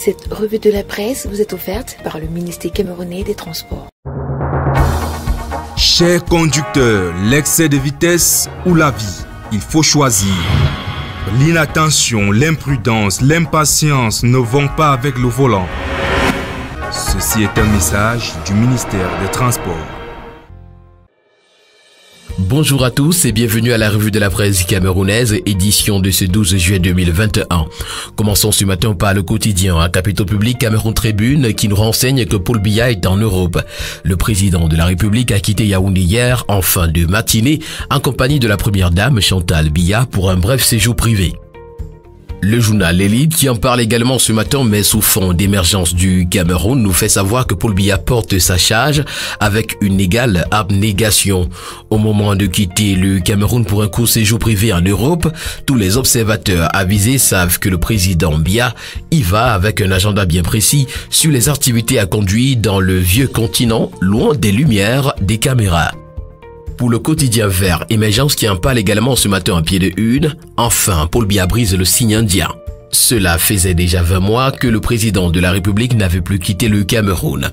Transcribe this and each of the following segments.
Cette revue de la presse vous est offerte par le ministère camerounais des Transports. Chers conducteurs, l'excès de vitesse ou la vie, il faut choisir. L'inattention, l'imprudence, l'impatience ne vont pas avec le volant. Ceci est un message du ministère des Transports. Bonjour à tous et bienvenue à la revue de la presse camerounaise, édition de ce 12 juillet 2021. Commençons ce matin par le quotidien à Capitole Public Cameroun Tribune qui nous renseigne que Paul Biya est en Europe. Le président de la République a quitté Yaoundé hier en fin de matinée en compagnie de la première dame Chantal Biya pour un bref séjour privé. Le journal L'Élite, qui en parle également ce matin, mais sous fond d'émergence du Cameroun, nous fait savoir que Paul Biya porte sa charge avec une égale abnégation. Au moment de quitter le Cameroun pour un court séjour privé en Europe, tous les observateurs avisés savent que le président Biya y va avec un agenda bien précis sur les activités à conduire dans le vieux continent, loin des lumières des caméras. Pour le quotidien vert, émergence qui en parle également ce matin à pied de une, enfin Paul Biya brise le signe indien. Cela faisait déjà 20 mois que le président de la République n'avait plus quitté le Cameroun.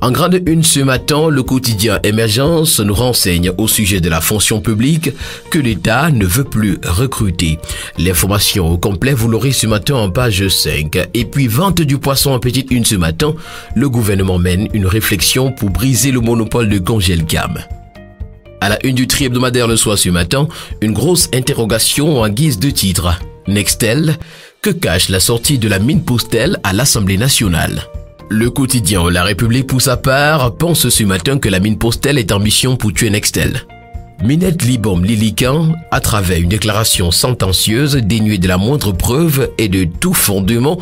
En grande une ce matin, le quotidien Émergence nous renseigne au sujet de la fonction publique que l'État ne veut plus recruter. L'information au complet, vous l'aurez ce matin en page 5. Et puis, vente du poisson en petite une ce matin, le gouvernement mène une réflexion pour briser le monopole de Congelcam. À la une du Tri hebdomadaire le soir ce matin, une grosse interrogation en guise de titre. Nextel, que cache la sortie de la mine Postel à l'Assemblée nationale? Le quotidien La République pour sa part pense ce matin que la mine Postel est en mission pour tuer Nextel. Minette Libom Lilican, à travers une déclaration sentencieuse dénuée de la moindre preuve et de tout fondement,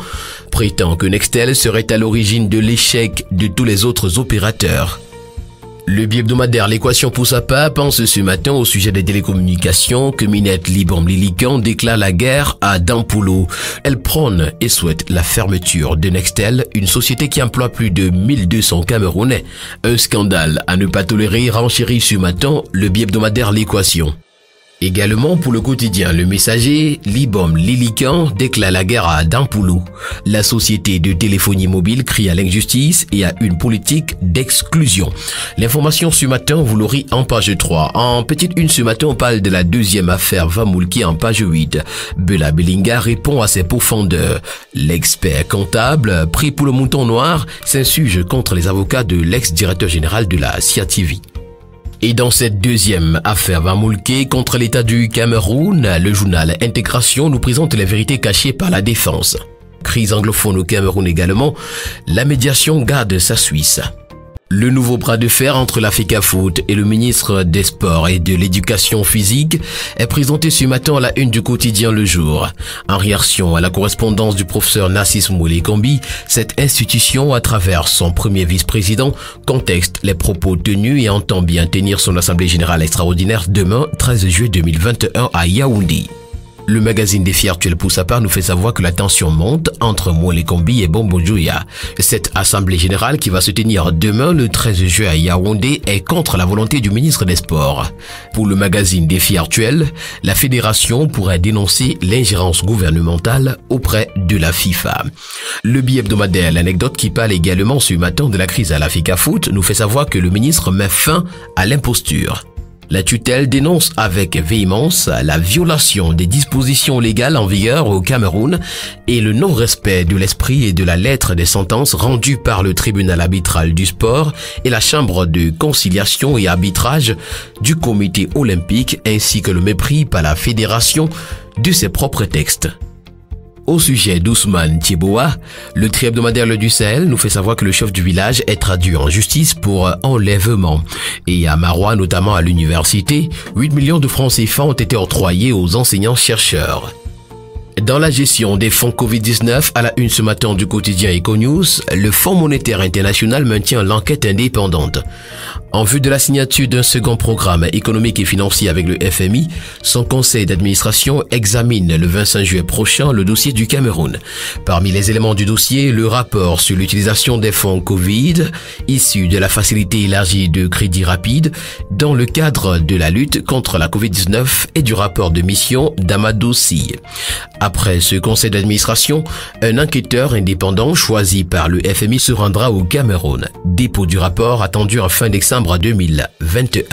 prétend que Nextel serait à l'origine de l'échec de tous les autres opérateurs. Le bi-hebdomadaire L'équation pour sa part pense ce matin au sujet des télécommunications que Minette Libom Lilican déclare la guerre à Dampoulou. Elle prône et souhaite la fermeture de Nextel, une société qui emploie plus de 1200 Camerounais. Un scandale à ne pas tolérer renchérit ce matin le bi-hebdomadaire L'équation. Également pour le quotidien Le Messager, Libom Lilican déclare la guerre à Dampoulou. La société de téléphonie mobile crie à l'injustice et à une politique d'exclusion. L'information ce matin, vous l'aurez en page 3. En petite une ce matin, on parle de la deuxième affaire Vamoulki en page 8. Bella Bellinga répond à ses pourfendeurs. L'expert comptable, pris pour le mouton noir, s'insurge contre les avocats de l'ex-directeur général de la CIATV. Et dans cette deuxième affaire Vamoulke contre l'État du Cameroun, le journal Intégration nous présente les vérités cachées par la défense. Crise anglophone au Cameroun également, la médiation garde sa Suisse. Le nouveau bras de fer entre la FECAFOOT et le ministre des Sports et de l'Éducation physique est présenté ce matin à la une du quotidien Le Jour. En réaction à la correspondance du professeur Narcisse Moulé-Kambi, cette institution, à travers son premier vice-président, contexte les propos tenus et entend bien tenir son assemblée générale extraordinaire demain, 13 juillet 2021 à Yaoundé. Le magazine Défi Actuel pour sa part nous fait savoir que la tension monte entre Moulé-Kambi et Bombo Djoya. Cette assemblée générale qui va se tenir demain le 13 juillet à Yaoundé est contre la volonté du ministre des Sports. Pour le magazine Défi Actuel, la fédération pourrait dénoncer l'ingérence gouvernementale auprès de la FIFA. Le bi-hebdomadaire L'Anecdote qui parle également ce matin de la crise à la FECAFOOT nous fait savoir que le ministre met fin à l'imposture. La tutelle dénonce avec véhémence la violation des dispositions légales en vigueur au Cameroun et le non-respect de l'esprit et de la lettre des sentences rendues par le tribunal arbitral du sport et la chambre de conciliation et arbitrage du comité olympique ainsi que le mépris par la fédération de ses propres textes. Au sujet d'Ousmane Thieboa, le Tri hebdomadaire Le du Sahel nous fait savoir que le chef du village est traduit en justice pour enlèvement. Et à Marois, notamment à l'université, 8 millions de francs CFA ont été octroyés aux enseignants-chercheurs. Dans la gestion des fonds Covid-19, à la une ce matin du quotidien Econews, le Fonds monétaire international maintient l'enquête indépendante. En vue de la signature d'un second programme économique et financier avec le FMI, son conseil d'administration examine le 25 juillet prochain le dossier du Cameroun. Parmi les éléments du dossier, le rapport sur l'utilisation des fonds Covid, issus de la facilité élargie de crédit rapide, dans le cadre de la lutte contre la Covid-19 et du rapport de mission d'Amadou Sy. À Après ce conseil d'administration, un enquêteur indépendant choisi par le FMI se rendra au Cameroun. Dépôt du rapport attendu en fin décembre 2021.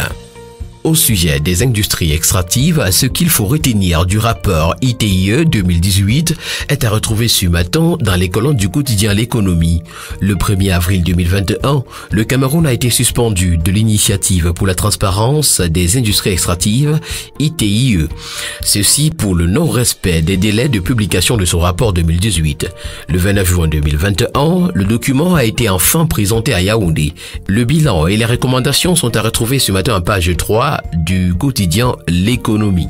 Au sujet des industries extractives, ce qu'il faut retenir du rapport ITIE 2018 est à retrouver ce matin dans les colonnes du quotidien L'économie. Le 1er avril 2021, le Cameroun a été suspendu de l'initiative pour la transparence des industries extractives ITIE. Ceci pour le non-respect des délais de publication de son rapport 2018. Le 29 juin 2021, le document a été enfin présenté à Yaoundé. Le bilan et les recommandations sont à retrouver ce matin en page 3 du quotidien L'économie.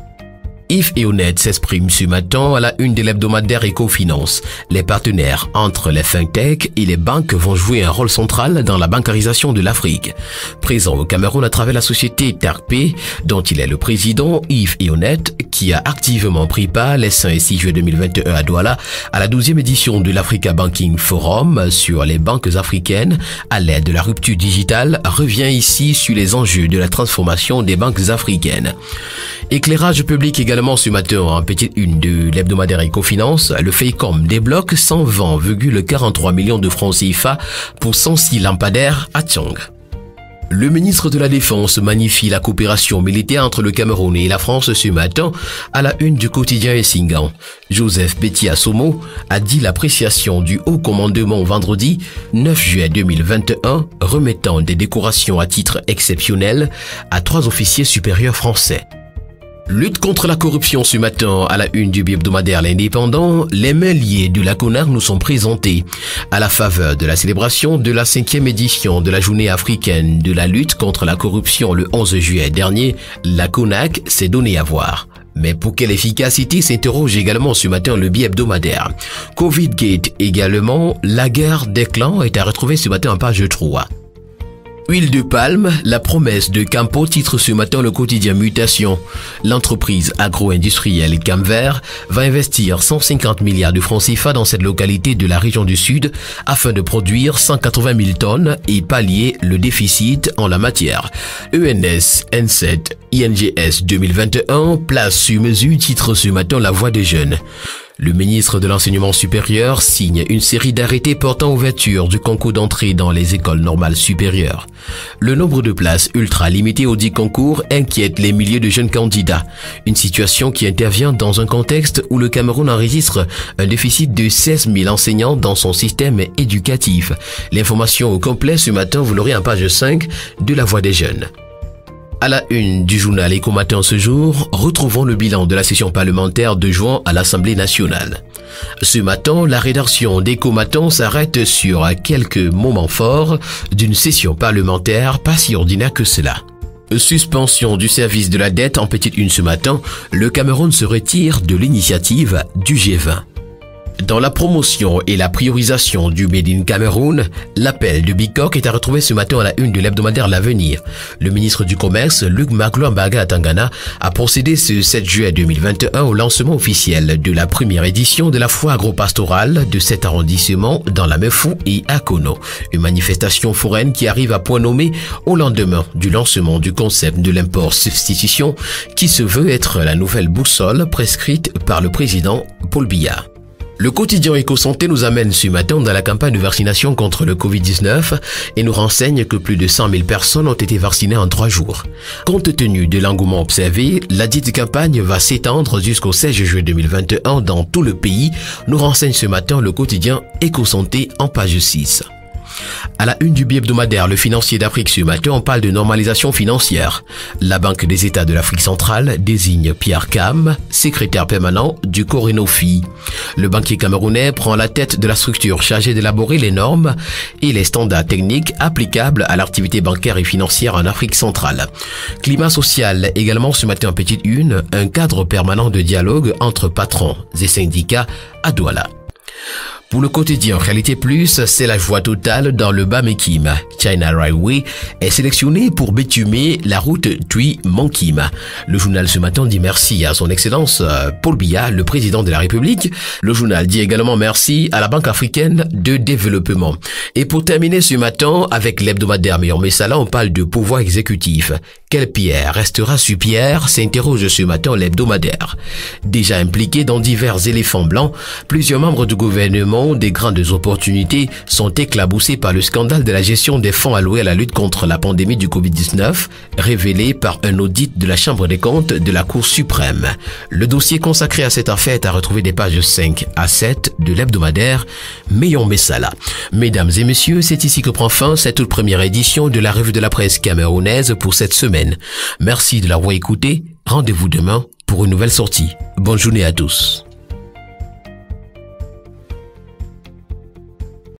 Yves et Honnête s'exprime ce matin à la une de l'hebdomadaire Ecofinance. Les partenaires entre les fintech et les banques vont jouer un rôle central dans la bancarisation de l'Afrique. Présent au Cameroun à travers la société TARPE, dont il est le président, Yves et Honnête, qui a activement pris part les 5 et 6 juillet 2021 à Douala à la 12e édition de l'Africa Banking Forum sur les banques africaines à l'aide de la rupture digitale, revient ici sur les enjeux de la transformation des banques africaines. Éclairage public également ce matin en petite une de l'hebdomadaire Ecofinance, le FEICOM débloque 120,43 millions de francs CFA pour 106 lampadaires à Tchang. Le ministre de la Défense magnifie la coopération militaire entre le Cameroun et la France ce matin à la une du quotidien Essingan. Joseph Betty Assomo a dit l'appréciation du haut commandement vendredi 9 juillet 2021, remettant des décorations à titre exceptionnel à 3 officiers supérieurs français. Lutte contre la corruption ce matin à la une du bi-hebdomadaire L'Indépendant, les mains liées de la CONAC nous sont présentés à la faveur de la célébration de la 5e édition de la journée africaine de la lutte contre la corruption le 11 juillet dernier. La CONAC s'est donné à voir. Mais pour quelle efficacité s'interroge également ce matin le bi-hebdomadaire. Covid-Gate également, la guerre des clans est à retrouver ce matin en page 3. Huile de palme, la promesse de Campo titre ce matin le quotidien Mutation. L'entreprise agro-industrielle Camvert va investir 150 milliards de francs CFA dans cette localité de la région du Sud afin de produire 180 000 tonnes et pallier le déficit en la matière. ENS, N7, INGS 2021, place sur mesure titre ce matin La Voix des jeunes. Le ministre de l'Enseignement supérieur signe une série d'arrêtés portant ouverture du concours d'entrée dans les écoles normales supérieures. Le nombre de places ultra limité au dit concours inquiète les milliers de jeunes candidats. Une situation qui intervient dans un contexte où le Cameroun enregistre un déficit de 16 000 enseignants dans son système éducatif. L'information au complet ce matin, vous l'aurez en page 5 de La Voix des jeunes. À la une du journal Éco-Matin ce jour, retrouvons le bilan de la session parlementaire de juin à l'Assemblée nationale. Ce matin, la rédaction d'Éco-Matin s'arrête sur quelques moments forts d'une session parlementaire pas si ordinaire que cela. Suspension du service de la dette en petite une ce matin, le Cameroun se retire de l'initiative du G20. Dans la promotion et la priorisation du Made in Cameroun, l'appel de Bicoque est à retrouver ce matin à la une de l'hebdomadaire L'Avenir. Le ministre du Commerce, Luc Magloire-Mbaga Tangana, a procédé ce 7 juillet 2021 au lancement officiel de la première édition de la foire agro-pastorale de cet arrondissement dans la Mefou et à Kono. Une manifestation foraine qui arrive à point nommé au lendemain du lancement du concept de l'import-substitution qui se veut être la nouvelle boussole prescrite par le président Paul Biya. Le quotidien Éco-Santé nous amène ce matin dans la campagne de vaccination contre le Covid-19 et nous renseigne que plus de 100 000 personnes ont été vaccinées en 3 jours. Compte tenu de l'engouement observé, la dite campagne va s'étendre jusqu'au 16 juillet 2021 dans tout le pays, nous renseigne ce matin le quotidien Éco-Santé en page 6. À la une du bi-hebdomadaire Le Financier d'Afrique ce matin, on parle de normalisation financière. La Banque des États de l'Afrique centrale désigne Pierre Cam, secrétaire permanent du Corénofi. Le banquier camerounais prend la tête de la structure chargée d'élaborer les normes et les standards techniques applicables à l'activité bancaire et financière en Afrique centrale. Climat social également ce matin en petite une, un cadre permanent de dialogue entre patrons et syndicats à Douala. Pour le quotidien Réalité Plus, c'est la joie totale dans le Bas-Mekim. China Railway est sélectionné pour bitumer la route Tui-Mankim. Le journal ce matin dit merci à son excellence Paul Biya, le président de la République. Le journal dit également merci à la Banque africaine de développement. Et pour terminer ce matin avec l'hebdomadaire Meilleur Messala, on parle de pouvoir exécutif. Quelle pierre restera sur pierre, s'interroge ce matin l'hebdomadaire. Déjà impliqués dans divers éléphants blancs, plusieurs membres du gouvernement ont des grandes opportunités sont éclaboussés par le scandale de la gestion des fonds alloués à la lutte contre la pandémie du Covid-19, révélé par un audit de la Chambre des comptes de la Cour suprême. Le dossier consacré à cette affaire est à retrouver des pages 5 à 7 de l'hebdomadaire Meyon Messala. Mesdames et messieurs, c'est ici que prend fin cette toute première édition de la revue de la presse camerounaise pour cette semaine. Merci de l'avoir écouté. Rendez-vous demain pour une nouvelle sortie. Bonne journée à tous.